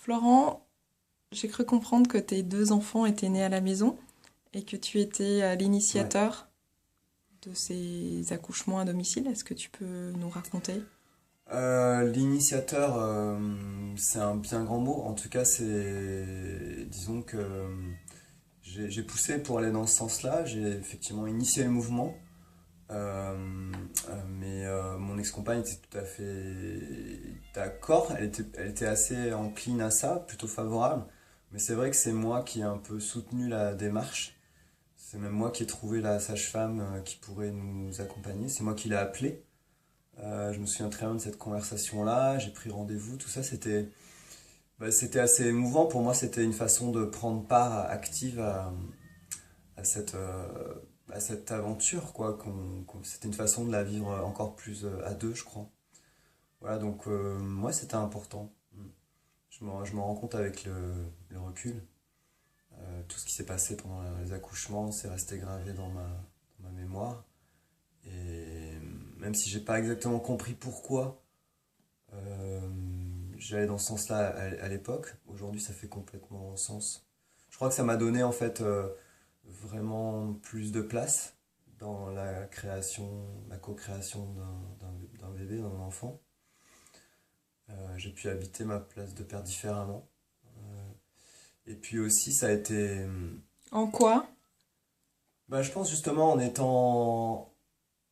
Florent, j'ai cru comprendre que tes deux enfants étaient nés à la maison et que tu étais Ouais. l'initiateur de ces accouchements à domicile. Est-ce que tu peux nous raconter? L'initiateur, c'est un bien grand mot. En tout cas, disons que j'ai poussé pour aller dans ce sens-là. J'ai effectivement initié le mouvement. Mais mon ex-compagne était tout à fait d'accord. Elle était assez encline à ça, plutôt favorable. Mais c'est vrai que c'est moi qui ai un peu soutenu la démarche. C'est même moi qui ai trouvé la sage-femme qui pourrait nous accompagner. C'est moi qui l'ai appelée. Je me souviens très bien de cette conversation-là. J'ai pris rendez-vous. Tout ça, c'était assez émouvant. Pour moi, c'était une façon de prendre part active à cette aventure, quoi. C'était une façon de la vivre encore plus à deux, je crois. Voilà, donc moi, c'était important. Je me rends compte avec le recul. Tout ce qui s'est passé pendant les accouchements, c'est resté gravé dans ma mémoire. Et même si j'ai pas exactement compris pourquoi euh, j'allais dans ce sens-là à l'époque, aujourd'hui ça fait complètement sens. Je crois que ça m'a donné en fait vraiment plus de place dans la création, la co-création d'un bébé, d'un enfant. J'ai pu habiter ma place de père différemment. Et puis aussi, ça a été. En quoi? Bah, je pense justement en étant.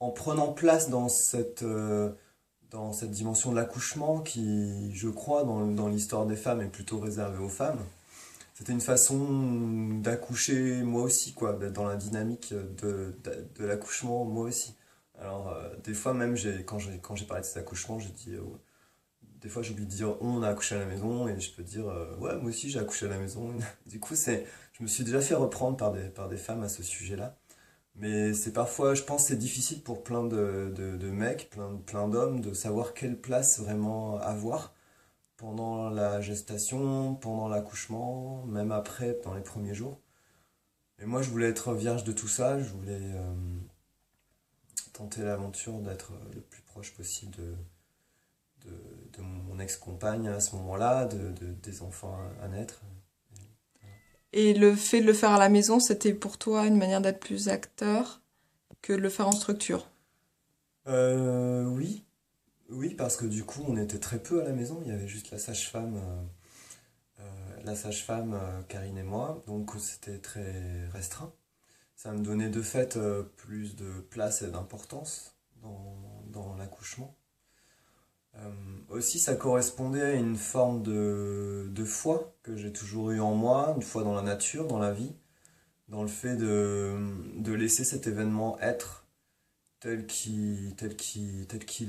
En prenant place dans cette dimension de l'accouchement qui, je crois, dans l'histoire des femmes est plutôt réservée aux femmes. C'était une façon d'accoucher moi aussi, quoi, d'être dans la dynamique de l'accouchement moi aussi. Alors, des fois même, quand j'ai parlé de cet accouchement, j'ai dit, des fois j'oublie de dire on a accouché à la maison et je peux dire, ouais, moi aussi j'ai accouché à la maison. Du coup, je me suis déjà fait reprendre par des femmes à ce sujet-là. Mais c'est parfois, je pense, c'est difficile pour plein de mecs, plein d'hommes, de savoir quelle place vraiment avoir pendant la gestation, pendant l'accouchement, même après, dans les premiers jours. Et moi, je voulais être vierge de tout ça, je voulais tenter l'aventure d'être le plus proche possible de mon ex-compagne à ce moment-là, des enfants à naître. Et le fait de le faire à la maison, c'était pour toi une manière d'être plus acteur que de le faire en structure. Oui, oui, parce que du coup, on était très peu à la maison, il y avait juste la sage-femme, Karine et moi, donc c'était très restreint. Ça me donnait de fait plus de place et d'importance dans l'accouchement. Aussi, ça correspondait à une forme de foi que j'ai toujours eu en moi, une foi dans la nature, dans la vie, dans le fait de laisser cet événement être tel qu'il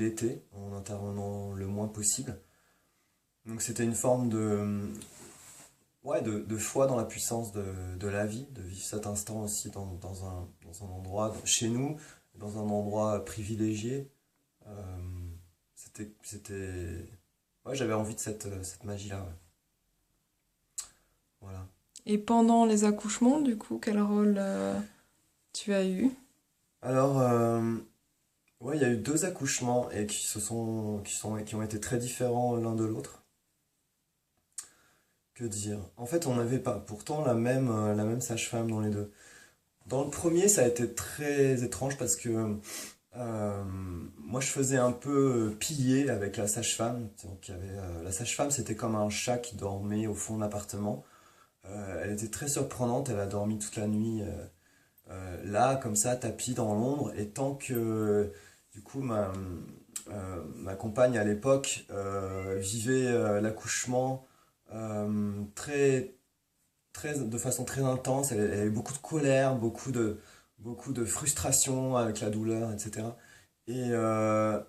était, en intervenant le moins possible. Donc c'était une forme ouais, de foi dans la puissance de la vie, de vivre cet instant aussi dans un endroit, chez nous, dans un endroit privilégié. Euh, c'était. Ouais, j'avais envie de cette magie-là, ouais. Voilà. Et pendant les accouchements, du coup, quel rôle tu as eu? Alors, ouais, il y a eu deux accouchements et qui ont été très différents l'un de l'autre. Que dire? En fait, on n'avait pas pourtant la même sage-femme dans les deux. Dans le premier, ça a été très étrange parce que moi, je faisais un peu piller avec la sage-femme. Donc, la sage-femme, c'était comme un chat qui dormait au fond de l'appartement. Elle était très surprenante. Elle a dormi toute la nuit là, comme ça, tapis dans l'ombre. Et tant que, du coup, ma compagne à l'époque vivait l'accouchement très, de façon très intense. Elle avait beaucoup de colère, beaucoup de frustration avec la douleur, etc. Et, euh,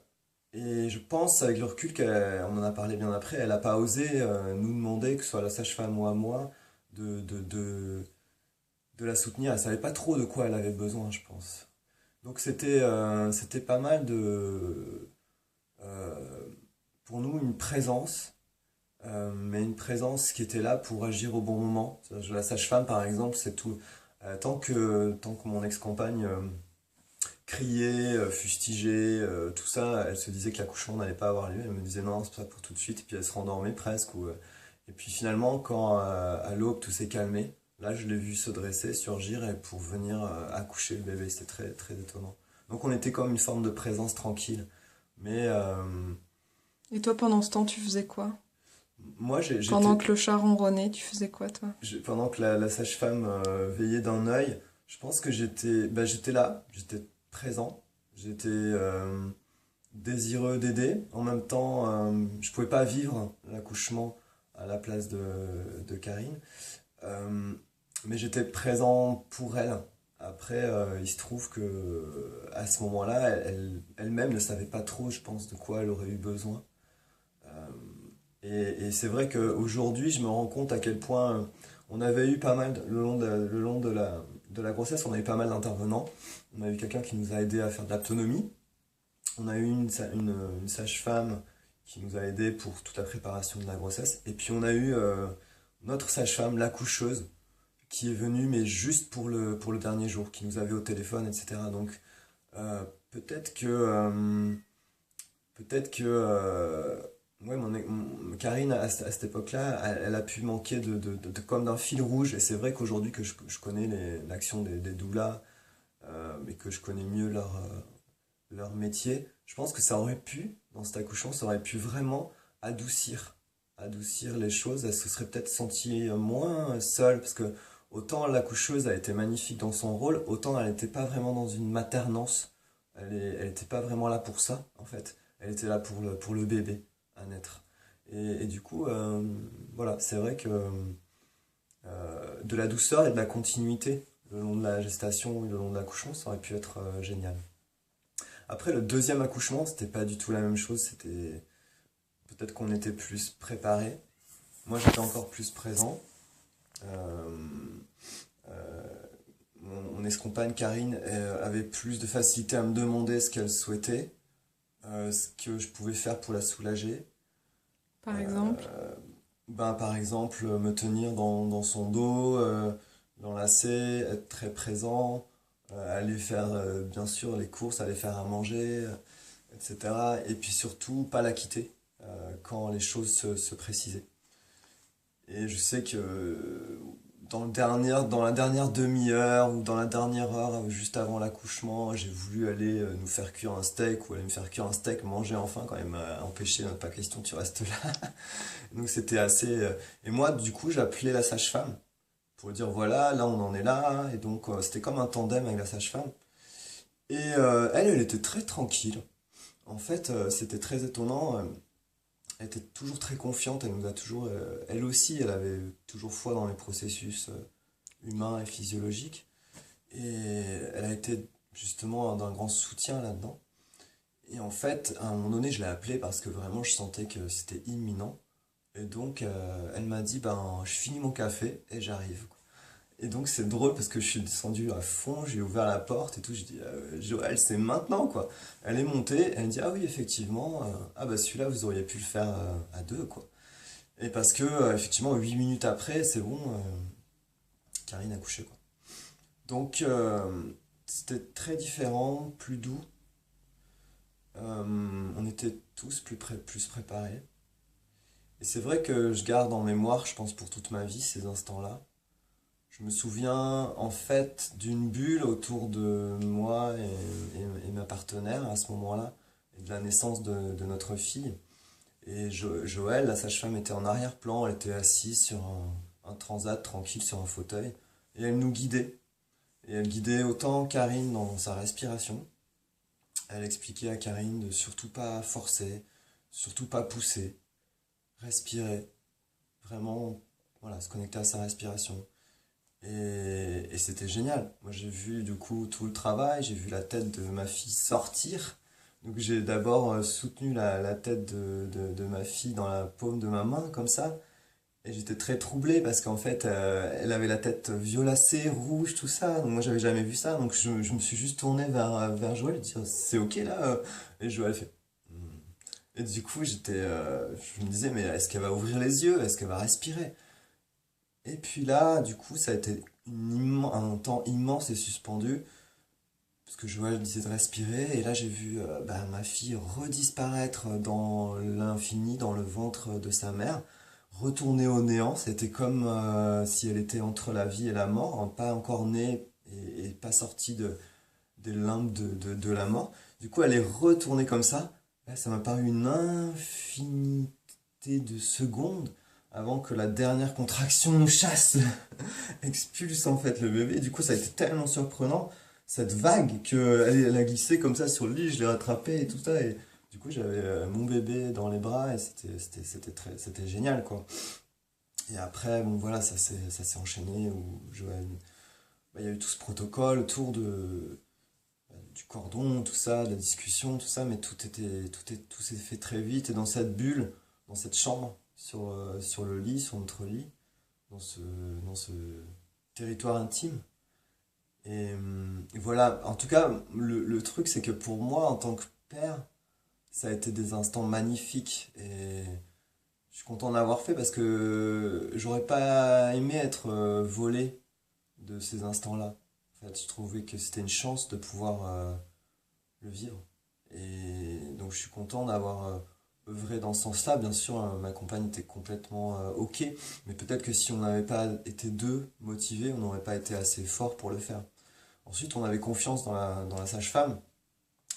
et je pense, avec le recul, on en a parlé bien après, elle n'a pas osé nous demander, que ce soit la sage-femme ou à moi, de la soutenir. Elle savait pas trop de quoi elle avait besoin, je pense. Donc c'était pas mal euh, pour nous, une présence, mais une présence qui était là pour agir au bon moment. La sage-femme, par exemple, c'est tout. Tant que mon ex-compagne criait, fustigeait, tout ça, elle se disait que l'accouchement n'allait pas avoir lieu. Elle me disait non, c'est pas pour tout de suite, et puis elle se rendormait presque. Et puis finalement, quand à l'aube tout s'est calmé, là je l'ai vu se dresser, surgir et pour venir accoucher le bébé. C'était très, très étonnant. Donc on était comme une forme de présence tranquille. Mais Et toi, pendant ce temps, tu faisais quoi? moi, Pendant j'étais, que le chat ronronnait, tu faisais quoi, toi? pendant que la sage-femme veillait d'un œil, je pense que j'étais là, j'étais présent, j'étais désireux d'aider. En même temps, je pouvais pas vivre l'accouchement à la place de Karine. Euh, mais j'étais présent pour elle. Après, il se trouve que à ce moment-là, elle-même ne savait pas trop, je pense, de quoi elle aurait eu besoin. Euh, et c'est vrai qu'aujourd'hui, je me rends compte à quel point on avait eu pas mal, le long de la grossesse, on a eu pas mal d'intervenants. On a eu quelqu'un qui nous a aidé à faire de l'autonomie. On a eu une sage-femme qui nous a aidé pour toute la préparation de la grossesse. Et puis on a eu notre sage-femme, l'accoucheuse, qui est venue, mais juste pour le dernier jour, qui nous avait au téléphone, etc. Donc euh, peut-être que, euh, peut-être que ouais, Karine, à cette époque-là, elle a pu manquer comme d'un fil rouge. Et c'est vrai qu'aujourd'hui que je connais l'action des doulas, et que je connais mieux leur métier, je pense que ça aurait pu, dans cet accouchement, ça aurait pu vraiment adoucir, adoucir les choses. Elle se serait peut-être sentie moins seule, parce que autant l'accoucheuse a été magnifique dans son rôle, autant elle n'était pas vraiment dans une maternance. Elle n'était pas vraiment là pour ça, en fait. Elle était là pour le bébé à naître. Et du coup, voilà, c'est vrai que de la douceur et de la continuité le long de la gestation et le long de l'accouchement, ça aurait pu être génial. Après, le deuxième accouchement, c'était pas du tout la même chose. C'était peut-être qu'on était plus préparé. Moi, j'étais encore plus présent. Euh, euh, mon ex-compagne Karine avait plus de facilité à me demander ce qu'elle souhaitait, ce que je pouvais faire pour la soulager. Par exemple? Euh, ben, par exemple, me tenir dans son dos, l'enlacer, être très présent, aller faire bien sûr les courses, aller faire à manger, etc. Et puis surtout, pas la quitter quand les choses se précisaient. Et je sais que dans la dernière demi-heure ou dans la dernière heure, juste avant l'accouchement, j'ai voulu aller nous faire cuire un steak ou aller me faire cuire un steak, manger enfin quand même, empêcher, pas question, tu restes là. Donc c'était assez... Et moi, du coup, j'appelais la sage-femme pour dire voilà, là on en est là. Et donc c'était comme un tandem avec la sage-femme. Et elle était très tranquille. En fait, c'était très étonnant. Elle était toujours très confiante. Elle nous a toujours, elle aussi, elle avait toujours foi dans les processus humains et physiologiques. Et elle a été justement d'un grand soutien là-dedans. Et en fait, à un moment donné, je l'ai appelée parce que vraiment, je sentais que c'était imminent. Et donc, elle m'a dit, ben, je finis mon café et j'arrive. Et donc c'est drôle parce que je suis descendu à fond, j'ai ouvert la porte et tout, je dis Joël c'est maintenant quoi. Elle est montée, elle me dit ah oui effectivement, ah bah celui-là vous auriez pu le faire à deux quoi. Et parce que effectivement 8 minutes après c'est bon, Karine a couché quoi. Donc c'était très différent, plus doux. On était tous plus préparés. Et c'est vrai que je garde en mémoire, je pense pour toute ma vie, ces instants-là. Je me souviens en fait d'une bulle autour de moi et ma partenaire à ce moment-là, et de la naissance de notre fille. Et Joël, la sage-femme, était en arrière-plan, elle était assise sur un transat tranquille sur un fauteuil, et elle nous guidait. Et elle guidait autant Karine dans sa respiration. Elle expliquait à Karine de surtout pas forcer, surtout pas pousser, respirer, vraiment voilà, se connecter à sa respiration. Et c'était génial. Moi, j'ai vu du coup tout le travail, j'ai vu la tête de ma fille sortir. Donc, j'ai d'abord soutenu la tête de ma fille dans la paume de ma main, comme ça. Et j'étais très troublé parce qu'en fait, elle avait la tête violacée, rouge, tout ça. Donc, moi, j'avais jamais vu ça. Donc, je me suis juste tourné vers Joël et dire c'est ok là. Et Joël fait. Hmm. Et du coup, je me disais, mais est-ce qu'elle va ouvrir les yeux? Est-ce qu'elle va respirer? Et puis là, du coup, ça a été un temps immense et suspendu, parce que Joël disait de respirer, et là j'ai vu bah, ma fille redisparaître dans l'infini, dans le ventre de sa mère, retournée au néant. C'était comme si elle était entre la vie et la mort, hein, pas encore née et pas sortie des limbes de la mort. Du coup, elle est retournée comme ça. Là, ça m'a paru une infinité de secondes avant que la dernière contraction nous chasse, expulse en fait le bébé. Du coup, ça a été tellement surprenant, cette vague, elle a glissé comme ça sur le lit, je l'ai rattrapé et tout ça. Et du coup, j'avais mon bébé dans les bras et c'était génial, quoi. Et après, bon voilà, ça s'est enchaîné où il y a eu tout ce protocole autour du cordon, tout ça, de la discussion, tout ça, mais tout s'est fait très vite. Et dans cette bulle, dans cette chambre, sur le lit, sur notre lit, dans ce territoire intime. Et voilà, en tout cas, le truc, c'est que pour moi, en tant que père, ça a été des instants magnifiques. Et je suis content d'avoir fait parce que j'aurais pas aimé être volé de ces instants-là. En fait, je trouvais que c'était une chance de pouvoir le vivre. Et donc je suis content d'avoir œuvré dans ce sens-là. Bien sûr, ma compagne était complètement OK, mais peut-être que si on n'avait pas été deux motivés, on n'aurait pas été assez fort pour le faire. Ensuite, on avait confiance dans la sage-femme,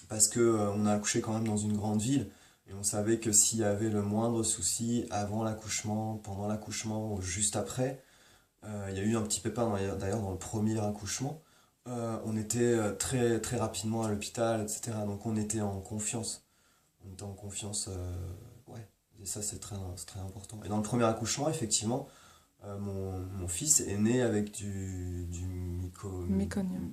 parce que on a accouché quand même dans une grande ville, et on savait que s'il y avait le moindre souci avant l'accouchement, pendant l'accouchement ou juste après, il y a eu un petit pépin d'ailleurs dans le premier accouchement. On était très, très rapidement à l'hôpital, etc. Donc on était en confiance. On était en confiance, ouais. Et ça, c'est très important. Et dans le premier accouchement, effectivement, mon fils est né avec du Méconium.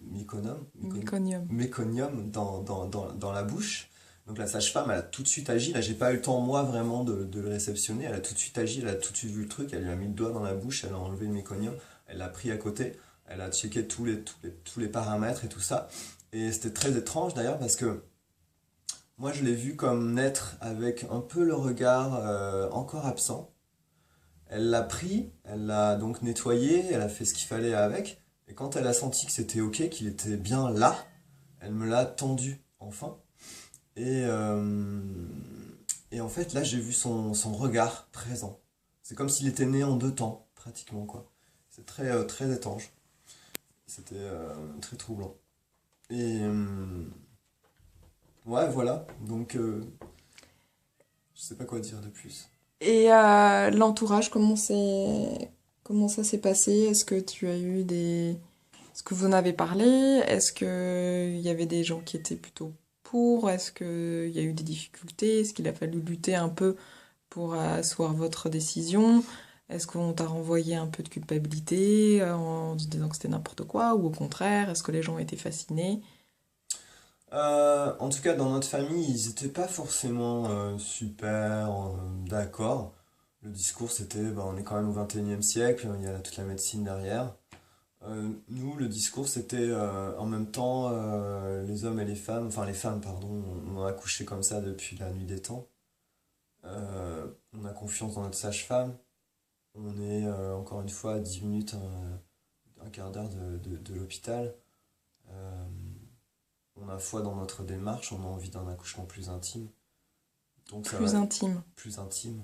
Méconium. méconium dans la bouche. Donc la sage-femme, elle a tout de suite agi. Là, j'ai pas eu le temps, moi, vraiment de le réceptionner. Elle a tout de suite agi, elle a tout de suite vu le truc. Elle lui a mis le doigt dans la bouche, elle a enlevé le méconium, elle l'a pris à côté. Elle a checké tous les paramètres et tout ça. Et c'était très étrange d'ailleurs parce que moi, je l'ai vu comme naître avec un peu le regard encore absent. Elle l'a pris, elle l'a donc nettoyé, elle a fait ce qu'il fallait avec. Et quand elle a senti que c'était ok, qu'il était bien là, elle me l'a tendu enfin. Et, euh, et en fait, là, j'ai vu son regard présent. C'est comme s'il était né en deux temps, pratiquement, quoi. C'est très, très étrange. C'était très troublant. Et ouais, voilà. Donc, je sais pas quoi dire de plus. Et l'entourage, comment ça s'est passé? Est-ce que tu as eu des... Est-ce que vous en avez parlé? Est-ce que il y avait des gens qui étaient plutôt pour? Est-ce qu'il y a eu des difficultés? Est-ce qu'il a fallu lutter un peu pour asseoir votre décision? Est-ce qu'on t'a renvoyé un peu de culpabilité en se disant que c'était n'importe quoi? Ou au contraire, est-ce que les gens étaient fascinés? En tout cas, dans notre famille, ils n'étaient pas forcément super d'accord. Le discours, c'était, bah, on est quand même au 21e siècle, il y a toute la médecine derrière. Nous, le discours, c'était en même temps, les hommes et les femmes, enfin les femmes, pardon, on a accouché comme ça depuis la nuit des temps. On a confiance dans notre sage-femme. On est encore une fois à 10 minutes, un quart d'heure de l'hôpital. Euh, on a foi dans notre démarche, on a envie d'un accouchement plus intime. Donc ça va, Plus intime. plus intime,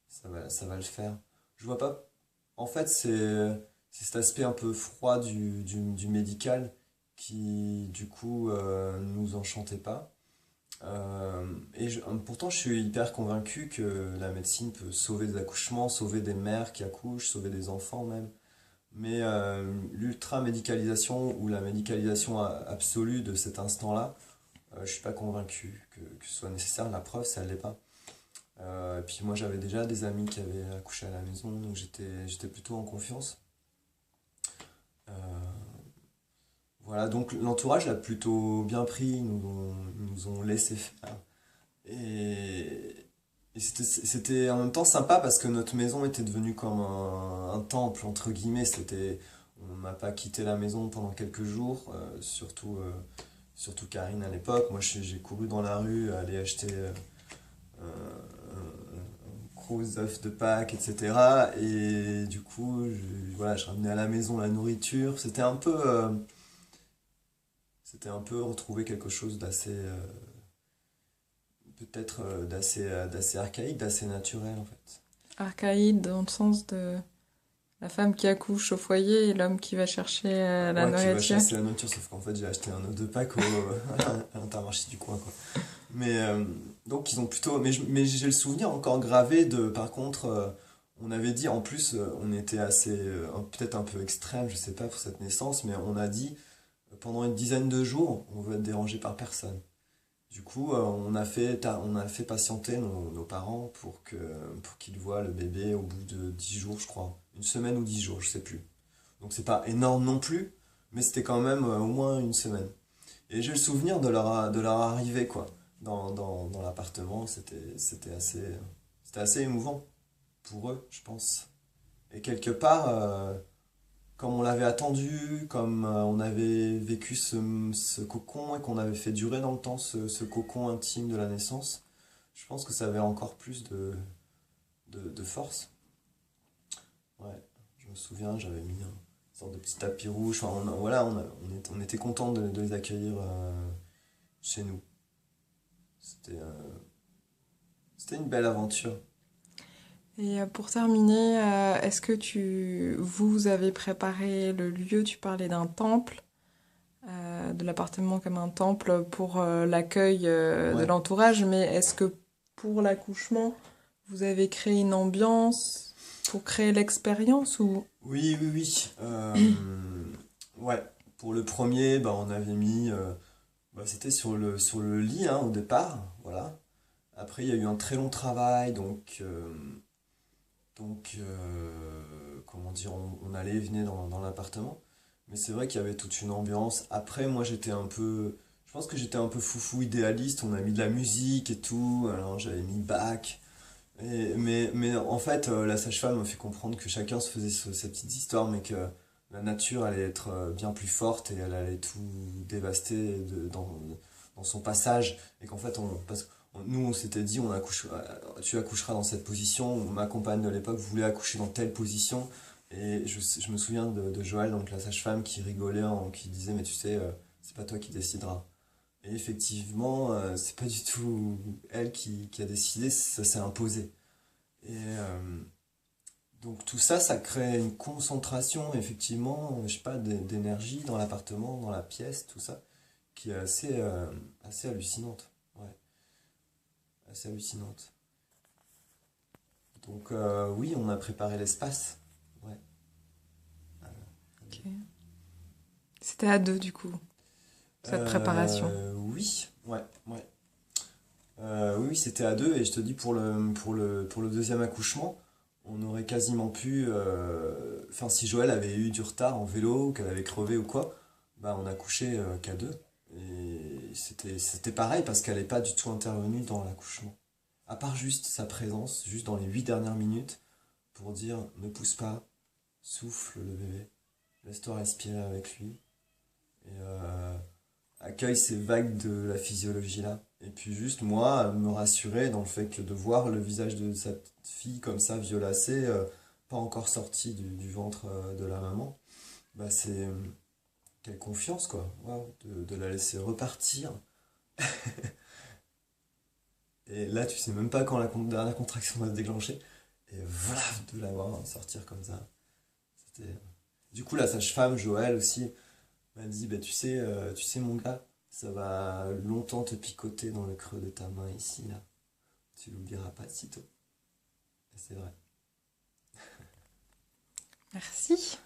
ça va le faire. Je vois pas. En fait, c'est cet aspect un peu froid du médical qui, du coup, nous enchantait pas. Pourtant, je suis hyper convaincu que la médecine peut sauver des accouchements, sauver des mères qui accouchent, sauver des enfants même. Mais l'ultra-médicalisation ou la médicalisation absolue de cet instant-là, je suis pas convaincu que ce soit nécessaire. La preuve, ça ne l'est pas. Et puis moi, j'avais déjà des amis qui avaient accouché à la maison, donc j'étais plutôt en confiance. Euh, voilà, donc l'entourage l'a plutôt bien pris, ils nous ont laissé faire. Et c'était en même temps sympa parce que notre maison était devenue comme un temple, entre guillemets. On n'a pas quitté la maison pendant quelques jours, surtout Karine à l'époque. Moi, j'ai couru dans la rue, aller acheter gros œufs de Pâques, etc. Et du coup, voilà, je ramenais à la maison la nourriture. C'était un peu retrouver quelque chose d'assez, peut-être d'assez archaïque, d'assez naturel en fait. Archaïde dans le sens de la femme qui accouche au foyer et l'homme qui va chercher la Ouais, qui va nourriture. chasser la nourriture, sauf qu'en fait j'ai acheté un œuf de Pâques à l'Intermarché du coin, quoi. Mais donc ils ont plutôt. Mais j'ai le souvenir encore gravé de. Par contre, on avait dit, en plus, on était assez. Peut-être un peu extrême, je sais pas, pour cette naissance, mais on a dit pendant une dizaine de jours, on veut être dérangé par personne. Du coup, on a fait patienter nos parents pour qu'ils voient le bébé au bout de 10 jours, je crois. Une semaine ou 10 jours, je sais plus. Donc c'est pas énorme non plus, mais c'était quand même au moins une semaine. Et j'ai le souvenir de leur arrivée, quoi, dans l'appartement. C'était assez émouvant pour eux, je pense. Et quelque part, comme on l'avait attendu, comme on avait vécu ce cocon et qu'on avait fait durer dans le temps ce cocon intime de la naissance, je pense que ça avait encore plus de force. Ouais, je me souviens, j'avais mis une sorte de petit tapis rouge. Enfin, voilà, on était content de les accueillir chez nous. C'était c'était une belle aventure. Et pour terminer, est-ce que vous avez préparé le lieu, tu parlais d'un temple, de l'appartement comme un temple pour l'accueil de Ouais. l'entourage, mais est-ce que pour l'accouchement, vous avez créé une ambiance pour créer l'expérience ou... Oui, oui, oui. Ouais. Pour le premier, bah, on avait mis. Bah, c'était sur le lit, hein, au départ. Voilà. Après, il y a eu un très long travail, comment dire, on allait et venait dans l'appartement. Mais c'est vrai qu'il y avait toute une ambiance. Après, moi, je pense que j'étais un peu foufou idéaliste. On a mis de la musique et tout. Alors, j'avais mis Bach. Mais en fait, la sage-femme m'a fait comprendre que chacun se faisait ses petites histoires, mais que la nature allait être bien plus forte et elle allait tout dévaster dans son passage. Et qu'en fait, parce que nous, on s'était dit, tu accoucheras dans cette position. Ma compagne de l'époque voulait accoucher dans telle position. Et je me souviens de Joël, donc la sage-femme, qui rigolait, qui disait, mais tu sais, c'est pas toi qui décideras. Et effectivement, c'est pas du tout elle qui a décidé, ça s'est imposé. Et donc tout ça, ça crée une concentration, effectivement, je sais pas, d'énergie dans l'appartement, dans la pièce, tout ça, qui est assez hallucinante. Ouais, assez hallucinante. Donc oui, on a préparé l'espace. Ouais. Ok. C'était à deux du coup, cette préparation. Oui, ouais, ouais. Oui, oui, c'était à deux, et je te dis, pour le deuxième accouchement, on aurait quasiment pu. Enfin, si Joël avait eu du retard en vélo, qu'elle avait crevé ou quoi, bah on a couché qu'à deux. Et c'était pareil parce qu'elle n'est pas du tout intervenue dans l'accouchement. À part juste sa présence, juste dans les 8 dernières minutes, pour dire ne pousse pas, souffle le bébé, laisse-toi respirer avec lui. Et accueille ces vagues de la physiologie là. Et puis juste moi, me rassurer dans le fait que de voir le visage de cette fille comme ça, violacée, pas encore sortie du ventre de la maman, bah c'est quelle confiance quoi, waouh, de la laisser repartir. Et là, tu sais même pas quand la dernière contraction va se déclencher. Et voilà, de la voir sortir comme ça. C'était... Du coup, la sage-femme, Joël aussi, m'a dit, bah, tu sais mon gars, ça va longtemps te picoter dans le creux de ta main ici, là. Tu l'oublieras pas de sitôt. Et c'est vrai. Merci.